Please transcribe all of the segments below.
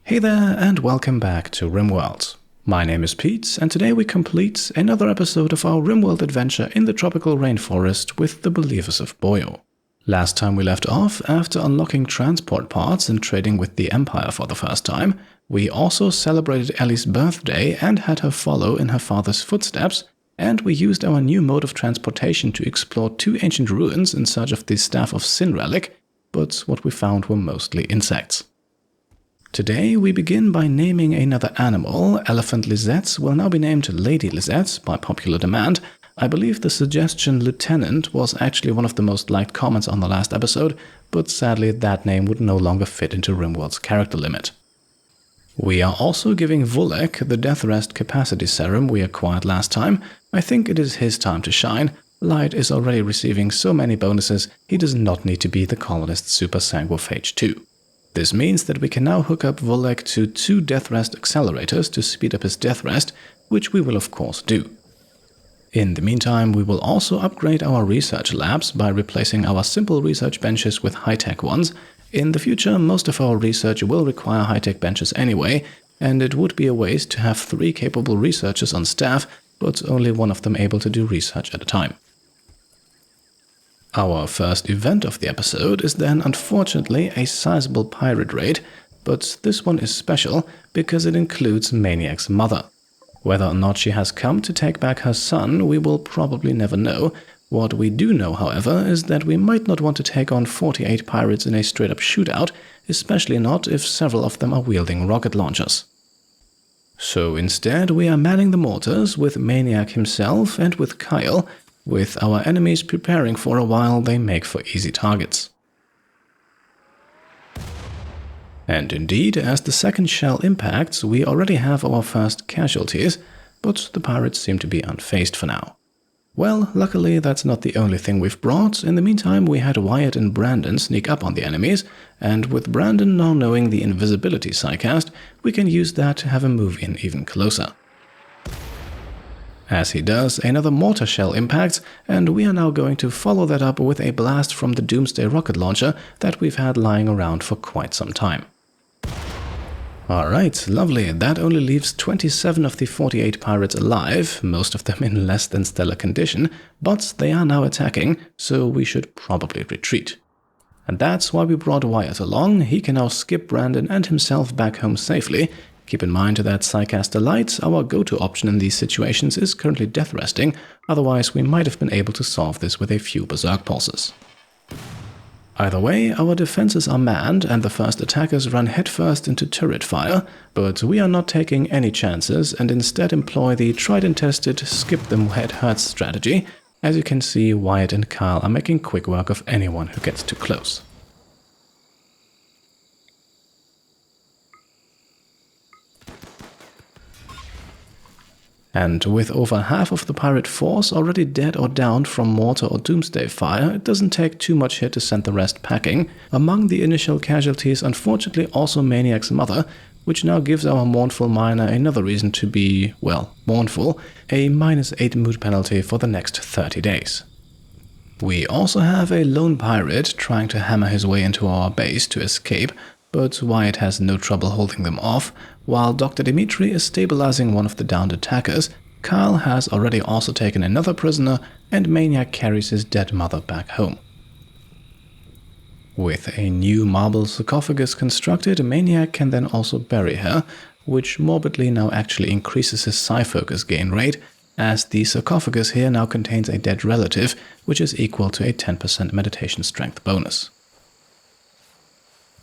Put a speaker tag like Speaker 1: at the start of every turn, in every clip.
Speaker 1: Hey there and welcome back to Rimworld. My name is Pete and today we complete another episode of our Rimworld adventure in the Tropical Rainforest with the Believers of Boyo. Last time we left off, after unlocking transport parts and trading with the Empire for the first time, we also celebrated Ellie's birthday and had her follow in her father's footsteps, and we used our new mode of transportation to explore 2 ancient ruins in search of the Staff of Sin relic, but what we found were mostly insects. Today we begin by naming another animal. Elephant Lisettes will now be named Lady Lisettes by popular demand. I believe the suggestion Lieutenant was actually one of the most liked comments on the last episode, but sadly that name would no longer fit into Rimworld's character limit. We are also giving Volek the Death Rest Capacity Serum we acquired last time. I think it is his time to shine. Light is already receiving so many bonuses, he does not need to be the colonist Super Sanguophage 2. This means that we can now hook up Volek to 2 Death Rest accelerators to speed up his Death Rest, which we will of course do. In the meantime, we will also upgrade our research labs by replacing our simple research benches with high-tech ones. In the future, most of our research will require high-tech benches anyway, and it would be a waste to have 3 capable researchers on staff, but only one of them able to do research at a time. Our first event of the episode is then unfortunately a sizable pirate raid, but this one is special because it includes Maniac's mother. Whether or not she has come to take back her son, we will probably never know. What we do know, however, is that we might not want to take on 48 pirates in a straight-up shootout, especially not if several of them are wielding rocket launchers. So instead, we are manning the mortars with Maniac himself and with Kyle, with our enemies preparing for a while they make for easy targets. And indeed, as the second shell impacts, we already have our first casualties, but the pirates seem to be unfazed for now. Well, luckily that's not the only thing we've brought. In the meantime, we had Wyatt and Brandon sneak up on the enemies, and with Brandon now knowing the invisibility Psycast, we can use that to have him move in even closer. As he does, another mortar shell impacts, and we are now going to follow that up with a blast from the Doomsday rocket launcher that we've had lying around for quite some time. Alright, lovely. That only leaves 27 of the 48 pirates alive, most of them in less than stellar condition, but they are now attacking, so we should probably retreat. And that's why we brought Wyatt along. He can now skip Brandon and himself back home safely. Keep in mind that Psycaster Light, our go-to option in these situations, is currently death resting, otherwise we might have been able to solve this with a few berserk pulses. Either way, our defenses are manned and the first attackers run headfirst into turret fire, but we are not taking any chances and instead employ the tried and tested skip them where it hurts strategy. As you can see, Wyatt and Kyle are making quick work of anyone who gets too close. And with over half of the pirate force already dead or downed from mortar or doomsday fire, it doesn't take too much here to send the rest packing. Among the initial casualties, unfortunately also Maniac's mother, which now gives our mournful miner another reason to be, well, mournful, a -8 mood penalty for the next 30 days. We also have a lone pirate trying to hammer his way into our base to escape, but Wyatt has no trouble holding them off. While Dr. Dimitri is stabilizing one of the downed attackers, Kyle has already also taken another prisoner, and Maniac carries his dead mother back home. With a new marble sarcophagus constructed, Maniac can then also bury her, which morbidly now actually increases his psi-focus gain rate, as the sarcophagus here now contains a dead relative, which is equal to a 10% meditation strength bonus.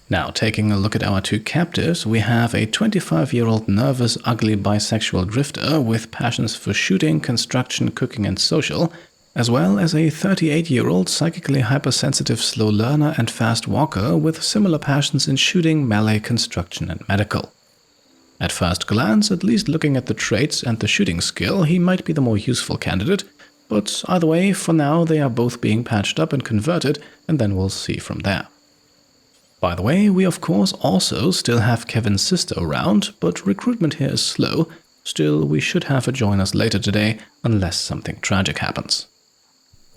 Speaker 1: Now, taking a look at our 2 captives, we have a 25-year-old nervous, ugly bisexual drifter with passions for shooting, construction, cooking and social, as well as a 38-year-old psychically hypersensitive slow learner and fast walker with similar passions in shooting, melee, construction and medical. At first glance, at least looking at the traits and the shooting skill, he might be the more useful candidate, but either way, for now they are both being patched up and converted, and then we'll see from there. By the way, we of course also still have Kevin's sister around, but recruitment here is slow. Still, we should have her join us later today, unless something tragic happens.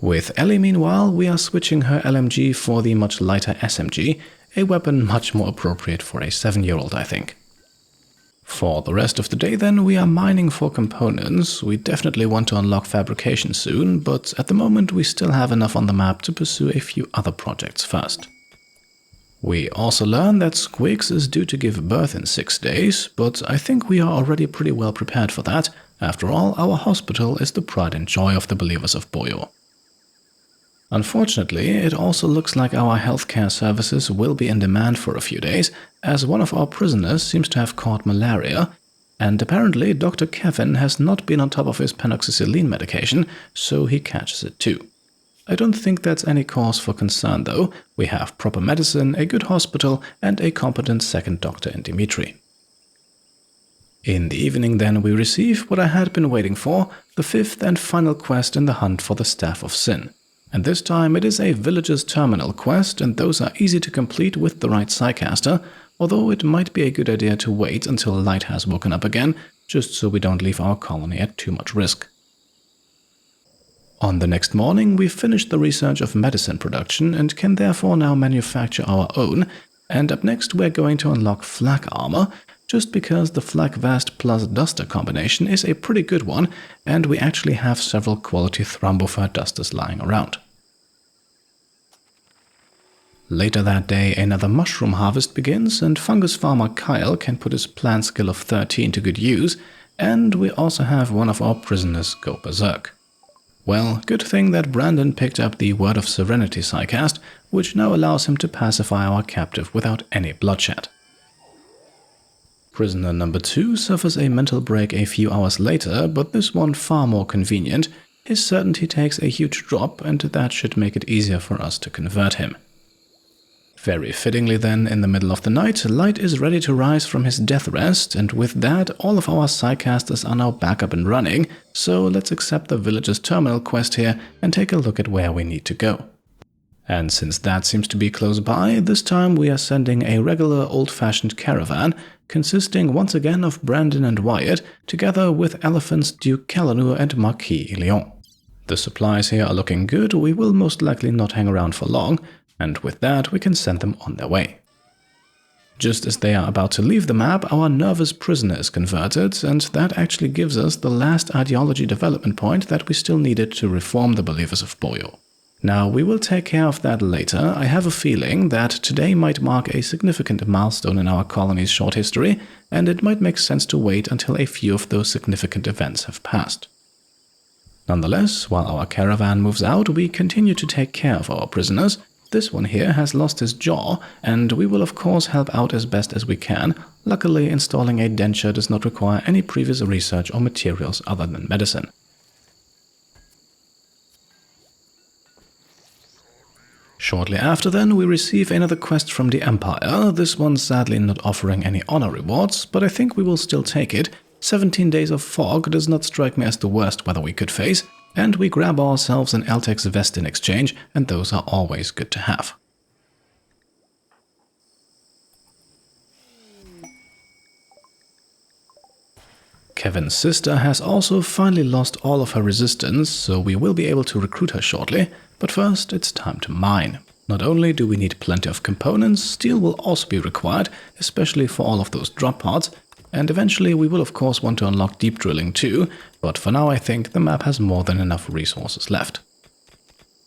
Speaker 1: With Ellie, meanwhile, we are switching her LMG for the much lighter SMG, a weapon much more appropriate for a 7-year-old, I think. For the rest of the day then, we are mining for components. We definitely want to unlock fabrication soon, but at the moment we still have enough on the map to pursue a few other projects first. We also learn that Skwiggs is due to give birth in 6 days, but I think we are already pretty well prepared for that. After all, our hospital is the pride and joy of the Believers of Boyo. Unfortunately, it also looks like our healthcare services will be in demand for a few days, as one of our prisoners seems to have caught malaria, and apparently Dr. Kevin has not been on top of his penoxycyline medication, so he catches it too. I don't think that's any cause for concern though. We have proper medicine, a good hospital, and a competent second doctor in Dimitri. In the evening then we receive what I had been waiting for, the 5th and final quest in the hunt for the Staff of Sin. And this time it is a Villager's Terminal quest, and those are easy to complete with the right Psycaster, although it might be a good idea to wait until Light has woken up again, just so we don't leave our colony at too much risk. On the next morning we finished the research of medicine production and can therefore now manufacture our own, and up next we're going to unlock flak armor, just because the flak vest plus duster combination is a pretty good one, and we actually have several quality Thrumbofar dusters lying around. Later that day another mushroom harvest begins, and fungus farmer Kyle can put his plant skill of 13 to good use, and we also have one of our prisoners go berserk. Well, good thing that Brandon picked up the Word of Serenity Psycast, which now allows him to pacify our captive without any bloodshed. Prisoner number 2 suffers a mental break a few hours later, but this one far more convenient. His certainty takes a huge drop, and that should make it easier for us to convert him. Very fittingly then, in the middle of the night, Light is ready to rise from his death rest, and with that all of our Psycasters are now back up and running, so let's accept the Villager's Terminal quest here and take a look at where we need to go. And since that seems to be close by, this time we are sending a regular old-fashioned caravan, consisting once again of Brandon and Wyatt, together with elephants Duke Calanur and Marquis Leon. The supplies here are looking good, we will most likely not hang around for long, and with that we can send them on their way. Just as they are about to leave the map, our nervous prisoner is converted, and that actually gives us the last ideology development point that we still needed to reform the Believers of Boyo. Now, we will take care of that later. I have a feeling that today might mark a significant milestone in our colony's short history, and it might make sense to wait until a few of those significant events have passed. Nonetheless, while our caravan moves out, we continue to take care of our prisoners. This one here has lost his jaw, and we will of course help out as best as we can. Luckily, installing a denture does not require any previous research or materials other than medicine. Shortly after then, we receive another quest from the Empire, this one sadly not offering any honor rewards, but I think we will still take it. 17 days of fog does not strike me as the worst weather we could face, and we grab ourselves an Eltex vest in exchange, and those are always good to have. Kevin's sister has also finally lost all of her resistance, so we will be able to recruit her shortly. But first, it's time to mine. Not only do we need plenty of components, steel will also be required, especially for all of those drop pods, and eventually we will of course want to unlock deep drilling too, but for now I think the map has more than enough resources left.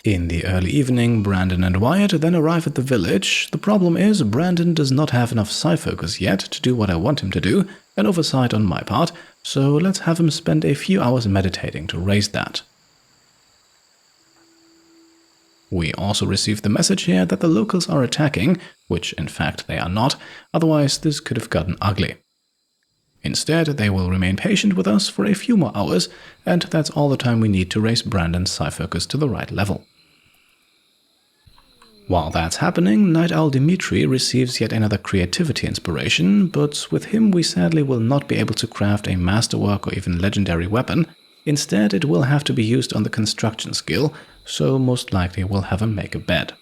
Speaker 1: In the early evening, Brandon and Wyatt then arrive at the village. The problem is Brandon does not have enough Psyfocus yet to do what I want him to do, an oversight on my part, so let's have him spend a few hours meditating to raise that. We also receive the message here that the locals are attacking, which in fact they are not, otherwise this could have gotten ugly. Instead, they will remain patient with us for a few more hours, and that's all the time we need to raise Brandon's Psyfocus to the right level. While that's happening, Night Owl Dimitri receives yet another creativity inspiration, but with him we sadly will not be able to craft a masterwork or even legendary weapon. Instead, it will have to be used on the construction skill, so most likely we'll have him make a bed.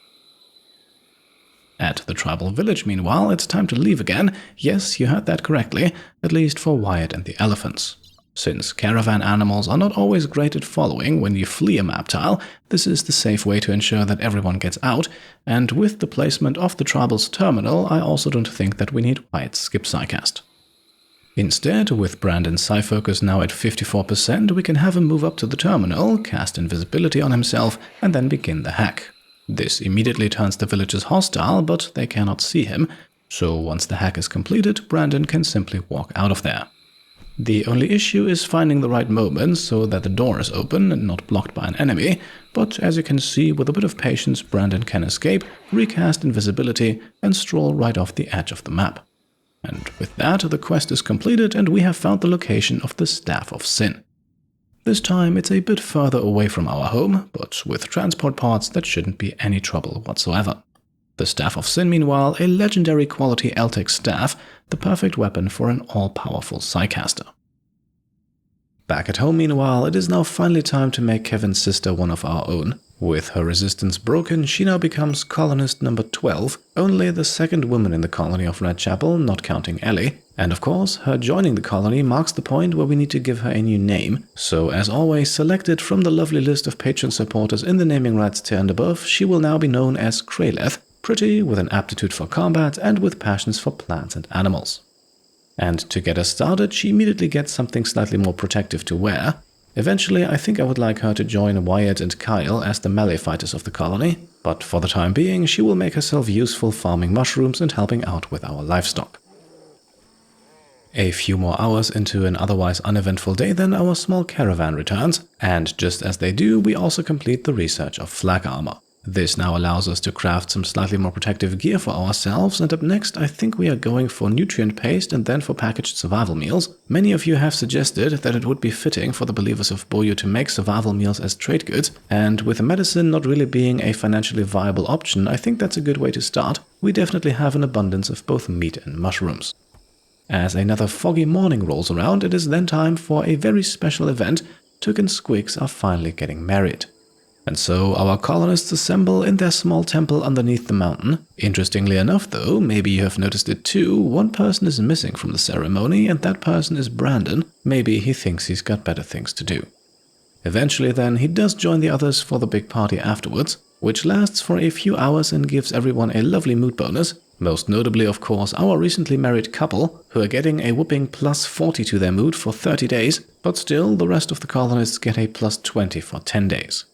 Speaker 1: At the tribal village, meanwhile, it's time to leave again. Yes, you heard that correctly, at least for Wyatt and the elephants. Since caravan animals are not always great at following when you flee a map tile, this is the safe way to ensure that everyone gets out, and with the placement of the tribal's terminal, I also don't think that we need Wyatt's skip Psycast. Instead, with Brandon's psi focus now at 54%, we can have him move up to the terminal, cast invisibility on himself, and then begin the hack. This immediately turns the villagers hostile, but they cannot see him, so once the hack is completed, Brandon can simply walk out of there. The only issue is finding the right moment so that the door is open and not blocked by an enemy, but as you can see, with a bit of patience, Brandon can escape, recast invisibility, and stroll right off the edge of the map. And with that, the quest is completed and we have found the location of the Staff of Sin. This time it's a bit further away from our home, but with transport pods that shouldn't be any trouble whatsoever. The Staff of Sin, meanwhile, a legendary quality Eltec staff, the perfect weapon for an all-powerful Psycaster. Back at home, meanwhile, it is now finally time to make Kevin's sister one of our own. With her resistance broken, she now becomes colonist number 12, only the second woman in the colony of Redchapel, not counting Ellie. And of course, her joining the colony marks the point where we need to give her a new name. So as always, selected from the lovely list of patron supporters in the naming rights tier and above, she will now be known as Krayleth, pretty, with an aptitude for combat, and with passions for plants and animals. And to get us started, she immediately gets something slightly more protective to wear. Eventually, I think I would like her to join Wyatt and Kyle as the melee fighters of the colony, but for the time being, she will make herself useful farming mushrooms and helping out with our livestock. A few more hours into an otherwise uneventful day, then our small caravan returns, and just as they do, we also complete the research of flak armor. This now allows us to craft some slightly more protective gear for ourselves, and up next I think we are going for nutrient paste and then for packaged survival meals. Many of you have suggested that it would be fitting for the Believers of Boyo to make survival meals as trade goods, and with medicine not really being a financially viable option, I think that's a good way to start. We definitely have an abundance of both meat and mushrooms. As another foggy morning rolls around, it is then time for a very special event. Took and Skwiggs are finally getting married. And so our colonists assemble in their small temple underneath the mountain. Interestingly enough though, maybe you have noticed it too, one person is missing from the ceremony and that person is Brandon. Maybe he thinks he's got better things to do. Eventually then, he does join the others for the big party afterwards, which lasts for a few hours and gives everyone a lovely mood bonus. Most notably, of course, our recently married couple, who are getting a whopping plus 40 to their mood for 30 days, but still the rest of the colonists get a plus 20 for 10 days.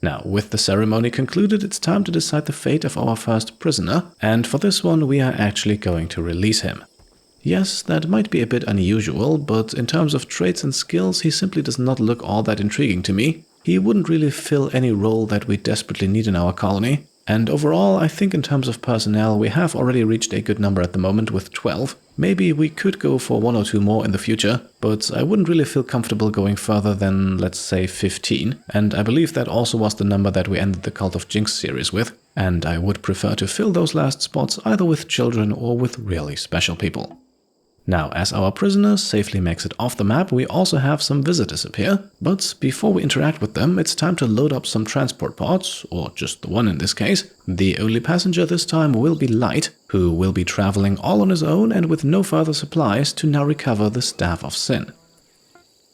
Speaker 1: Now, with the ceremony concluded, it's time to decide the fate of our first prisoner, and for this one we are actually going to release him. Yes, that might be a bit unusual, but in terms of traits and skills, he simply does not look all that intriguing to me. He wouldn't really fill any role that we desperately need in our colony. And overall, I think in terms of personnel, we have already reached a good number at the moment with 12. Maybe we could go for 1 or 2 more in the future, but I wouldn't really feel comfortable going further than, let's say, 15. And I believe that also was the number that we ended the Cult of Jinx series with. And I would prefer to fill those last spots either with children or with really special people. Now, as our prisoner safely makes it off the map, we also have some visitors appear, but before we interact with them, it's time to load up some transport pods, or just the one in this case. The only passenger this time will be Light, who will be traveling all on his own and with no further supplies to now recover the Staff of Sin.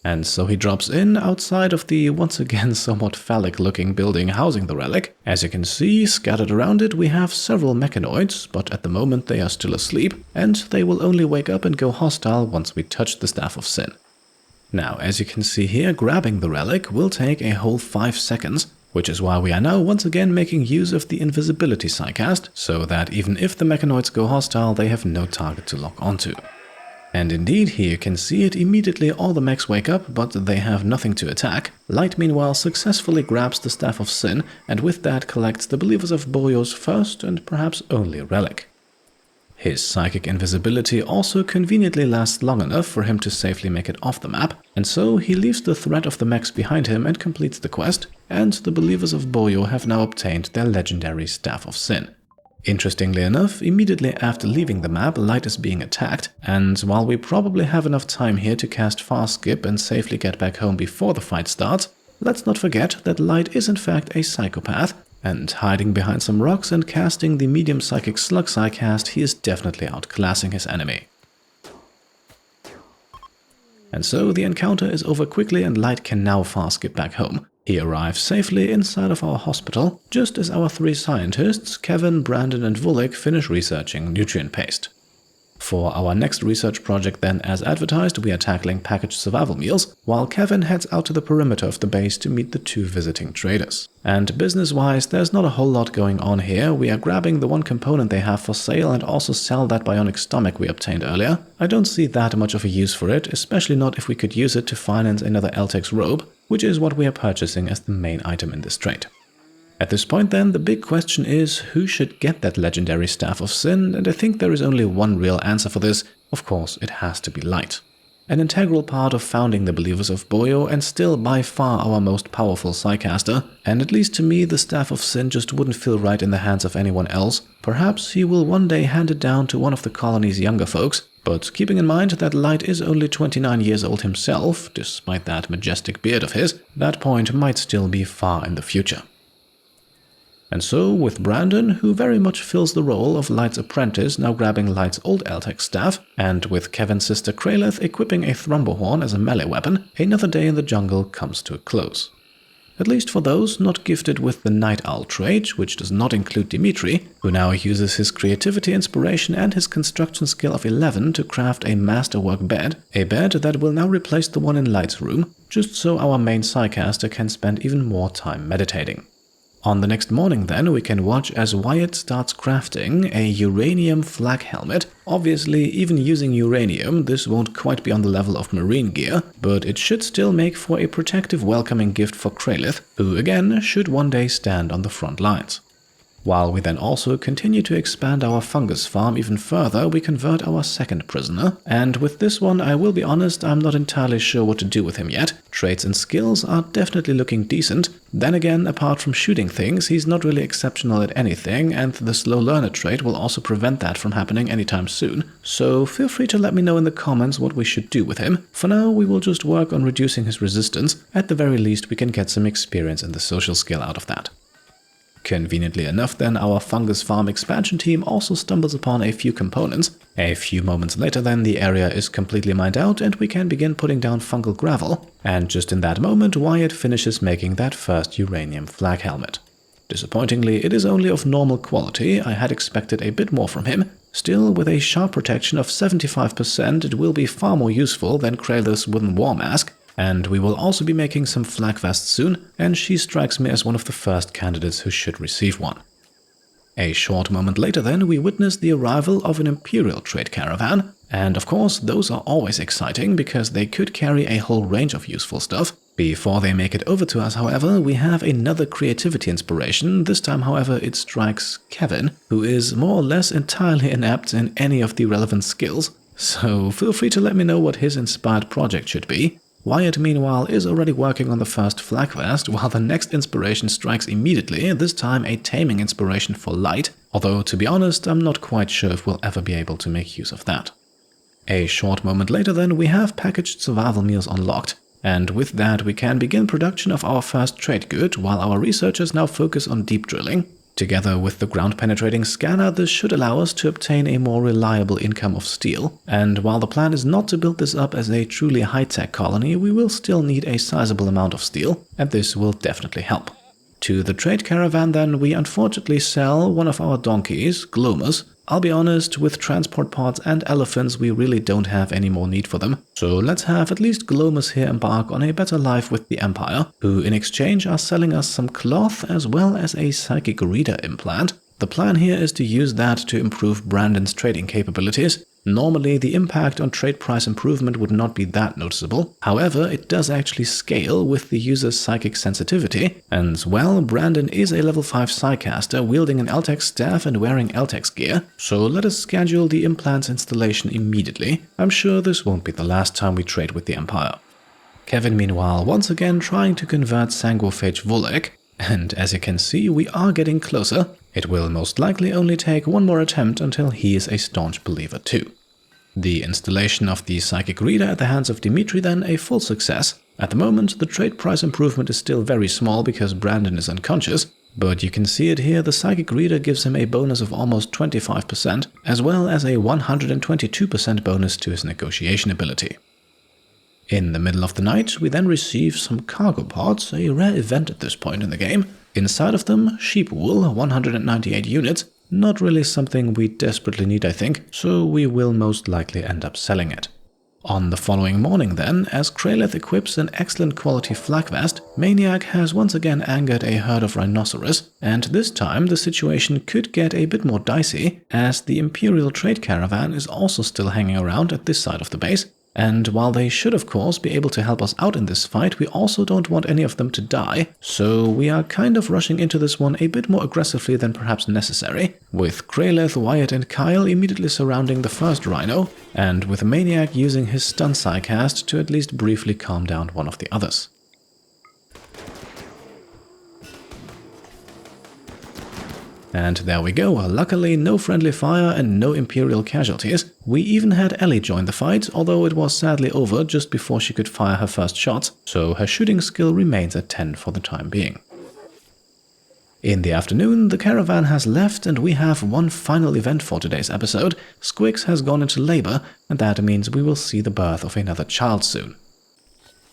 Speaker 1: And so he drops in outside of the once again somewhat phallic-looking building housing the relic. As you can see, scattered around it we have several mechanoids, but at the moment they are still asleep, and they will only wake up and go hostile once we touch the Staff of Sin. Now, as you can see here, grabbing the relic will take a whole 5 seconds, which is why we are now once again making use of the invisibility psycast, so that even if the mechanoids go hostile, they have no target to lock onto. And indeed, here you can see it, immediately all the mechs wake up, but they have nothing to attack. Light meanwhile successfully grabs the Staff of Sin, and with that collects the Believers of Boyo's first and perhaps only relic. His psychic invisibility also conveniently lasts long enough for him to safely make it off the map, and so he leaves the threat of the mechs behind him and completes the quest, and the Believers of Boyo have now obtained their legendary Staff of Sin. Interestingly enough, immediately after leaving the map, Light is being attacked, and while we probably have enough time here to cast Fast Skip and safely get back home before the fight starts, let's not forget that Light is in fact a psychopath, and hiding behind some rocks and casting the medium psychic slug psycast, he is definitely outclassing his enemy. And so the encounter is over quickly and Light can now fast skip back home. He arrives safely inside of our hospital, just as our 3 scientists, Kevin, Brandon and Vulik, finish researching nutrient paste. For our next research project then, as advertised, we are tackling packaged survival meals, while Kevin heads out to the perimeter of the base to meet the 2 visiting traders. And business-wise, there's not a whole lot going on here. We are grabbing the one component they have for sale and also sell that bionic stomach we obtained earlier. I don't see that much of a use for it, especially not if we could use it to finance another Eltex robe, which is what we are purchasing as the main item in this trade. At this point then, the big question is who should get that legendary Staff of Sin, and I think there is only one real answer for this. Of course, it has to be Light. An integral part of founding the Believers of Boyo and still by far our most powerful Psycaster, and at least to me the Staff of Sin just wouldn't feel right in the hands of anyone else. Perhaps he will one day hand it down to one of the colony's younger folks, but keeping in mind that Light is only 29 years old himself, despite that majestic beard of his, that point might still be far in the future. And so, with Brandon, who very much fills the role of Light's apprentice now grabbing Light's old Eltex staff, and with Kevin's sister Kraelith equipping a Thrumberhorn as a melee weapon, another day in the jungle comes to a close. At least for those not gifted with the Night Owl trait, which does not include Dimitri, who now uses his creativity, inspiration and his construction skill of 11 to craft a masterwork bed, a bed that will now replace the one in Light's room, just so our main Psycaster can spend even more time meditating. On the next morning then, we can watch as Wyatt starts crafting a uranium flak helmet. Obviously, even using uranium, this won't quite be on the level of marine gear, but it should still make for a protective welcoming gift for Kraelith, who again should one day stand on the front lines. While we then also continue to expand our fungus farm even further, we convert our second prisoner, and with this one I will be honest, I'm not entirely sure what to do with him yet. Traits and skills are definitely looking decent. Then again, apart from shooting things, he's not really exceptional at anything, and the slow learner trait will also prevent that from happening anytime soon. So feel free to let me know in the comments what we should do with him. For now, we will just work on reducing his resistance. At the very least, we can get some experience in the social skill out of that. Conveniently enough then, our fungus farm expansion team also stumbles upon a few components. A few moments later then, the area is completely mined out and we can begin putting down fungal gravel. And just in that moment, Wyatt finishes making that first uranium flak helmet. Disappointingly, it is only of normal quality. I had expected a bit more from him. Still, with a sharp protection of 75%, it will be far more useful than Kraelith's wooden war mask. And we will also be making some flak vests soon, and she strikes me as one of the first candidates who should receive one. A short moment later then, we witness the arrival of an Imperial trade caravan, and of course those are always exciting because they could carry a whole range of useful stuff. Before they make it over to us, however, we have another creativity inspiration. This time, however, it strikes Kevin, who is more or less entirely inept in any of the relevant skills, so feel free to let me know what his inspired project should be. Wyatt, meanwhile, is already working on the first flak vest, while the next inspiration strikes immediately, this time a taming inspiration for Light, although to be honest, I'm not quite sure if we'll ever be able to make use of that. A short moment later then, we have packaged survival meals unlocked, and with that we can begin production of our first trade good, while our researchers now focus on deep drilling. Together with the ground-penetrating scanner, this should allow us to obtain a more reliable income of steel, and while the plan is not to build this up as a truly high-tech colony, we will still need a sizable amount of steel, and this will definitely help. To the trade caravan then, we unfortunately sell one of our donkeys, Glomus. I'll be honest, with transport pods and elephants we really don't have any more need for them, so let's have at least Glomus here embark on a better life with the Empire, who in exchange are selling us some cloth as well as a psychic reader implant. The plan here is to use that to improve Brandon's trading capabilities. Normally, the impact on trade price improvement would not be that noticeable. However, it does actually scale with the user's psychic sensitivity. And, well, Brandon is a level 5 Psycaster wielding an Eltex staff and wearing Eltex gear, so let us schedule the implant's installation immediately. I'm sure this won't be the last time we trade with the Empire. Kevin, meanwhile, once again trying to convert Sanguophage Volek. And as you can see, we are getting closer. It will most likely only take one more attempt until he is a staunch believer too. The installation of the psychic reader at the hands of Dimitri then a full success. At the moment, the trade price improvement is still very small because Brandon is unconscious, but you can see it here, the psychic reader gives him a bonus of almost 25%, as well as a 122% bonus to his negotiation ability. In the middle of the night, we then receive some cargo pods, a rare event at this point in the game. Inside of them, sheep wool, 198 units, Not really something we desperately need, I think, so we will most likely end up selling it. On the following morning then, as Kraleth equips an excellent quality flak vest, Maniac has once again angered a herd of rhinoceros, and this time the situation could get a bit more dicey, as the Imperial trade caravan is also still hanging around at this side of the base, and while they should of course be able to help us out in this fight, we also don't want any of them to die, so we are kind of rushing into this one a bit more aggressively than perhaps necessary, with Kraleth, Wyatt and Kyle immediately surrounding the first rhino, and with Maniac using his stun Psycast to at least briefly calm down one of the others. And there we go, luckily no friendly fire and no Imperial casualties. We even had Ellie join the fight, although it was sadly over just before she could fire her first shots, so her shooting skill remains at 10 for the time being. In the afternoon, the caravan has left and we have one final event for today's episode. Skwiggs has gone into labor, and that means we will see the birth of another child soon.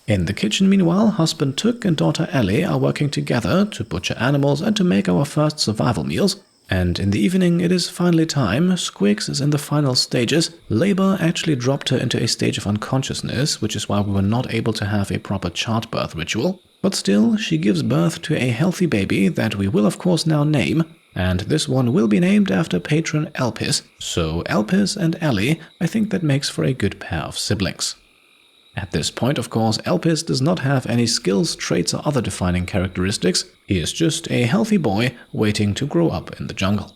Speaker 1: In the kitchen, meanwhile, husband Took and daughter Ellie are working together to butcher animals and to make our first survival meals. And in the evening, it is finally time. Skwiggs is in the final stages. Labor actually dropped her into a stage of unconsciousness, which is why we were not able to have a proper childbirth ritual. But still, she gives birth to a healthy baby that we will of course now name. And this one will be named after patron Elpis. So Elpis and Ellie, I think that makes for a good pair of siblings. At this point, of course, Elpis does not have any skills, traits or other defining characteristics. He is just a healthy boy waiting to grow up in the jungle.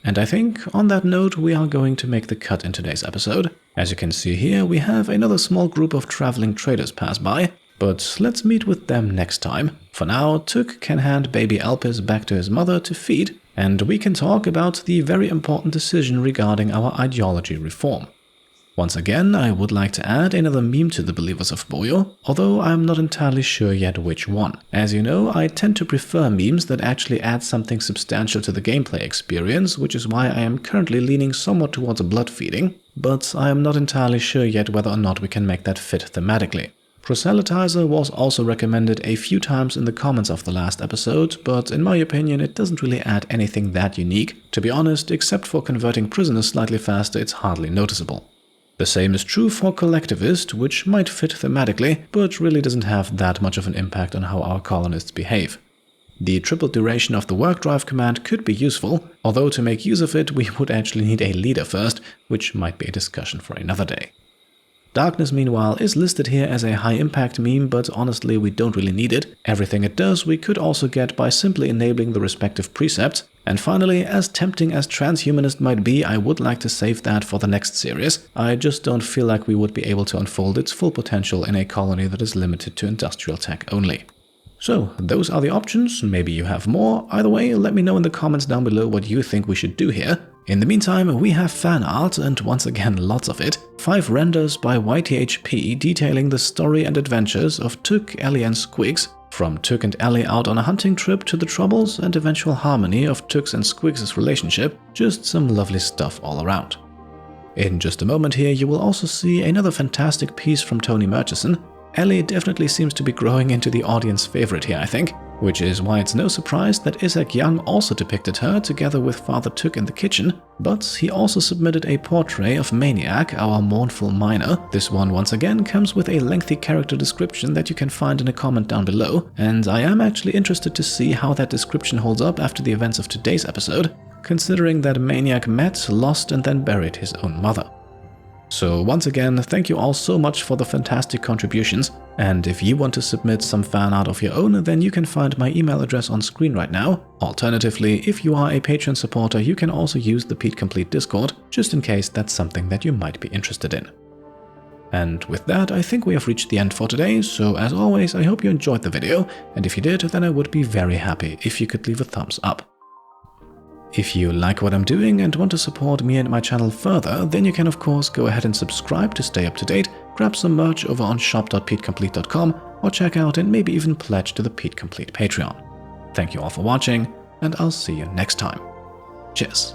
Speaker 1: And I think, on that note, we are going to make the cut in today's episode. As you can see here, we have another small group of traveling traders pass by, but let's meet with them next time. For now, Took can hand baby Elpis back to his mother to feed, and we can talk about the very important decision regarding our ideology reform. Once again, I would like to add another meme to the Believers of Boyo, although I'm not entirely sure yet which one. As you know, I tend to prefer memes that actually add something substantial to the gameplay experience, which is why I am currently leaning somewhat towards blood feeding, but I am not entirely sure yet whether or not we can make that fit thematically. Proselytizer was also recommended a few times in the comments of the last episode, but in my opinion it doesn't really add anything that unique. To be honest, except for converting prisoners slightly faster, it's hardly noticeable. The same is true for Collectivist, which might fit thematically, but really doesn't have that much of an impact on how our colonists behave. The triple duration of the work drive command could be useful, although to make use of it we would actually need a leader first, which might be a discussion for another day. Darkness, meanwhile, is listed here as a high-impact meme, but honestly we don't really need it. Everything it does we could also get by simply enabling the respective precepts. And finally, as tempting as transhumanist might be, I would like to save that for the next series. I just don't feel like we would be able to unfold its full potential in a colony that is limited to industrial tech only. So, those are the options, maybe you have more. Either way, let me know in the comments down below what you think we should do here. In the meantime, we have fan art, and once again lots of it. 5 renders by YTHP detailing the story and adventures of Took, Ellie and Skwiggs, from Took and Ellie out on a hunting trip to the troubles and eventual harmony of Took's and Skwiggs' relationship, just some lovely stuff all around. In just a moment here you will also see another fantastic piece from Tony Murchison. Ellie definitely seems to be growing into the audience favorite here, I think, which is why it's no surprise that Isaac Young also depicted her together with Father Took in the kitchen, but he also submitted a portrait of Maniac, our mournful miner. This one once again comes with a lengthy character description that you can find in a comment down below, and I am actually interested to see how that description holds up after the events of today's episode, considering that Maniac met, lost and then buried his own mother. So once again, thank you all so much for the fantastic contributions, and if you want to submit some fan art of your own, then you can find my email address on screen right now. Alternatively, if you are a Patreon supporter, you can also use the Pete Complete Discord, just in case that's something that you might be interested in. And with that, I think we have reached the end for today, so as always, I hope you enjoyed the video, and if you did, then I would be very happy if you could leave a thumbs up. If you like what I'm doing and want to support me and my channel further, then you can of course go ahead and subscribe to stay up to date, grab some merch over on shop.petecomplete.com, or check out and maybe even pledge to the Pete Complete Patreon. Thank you all for watching, and I'll see you next time. Cheers.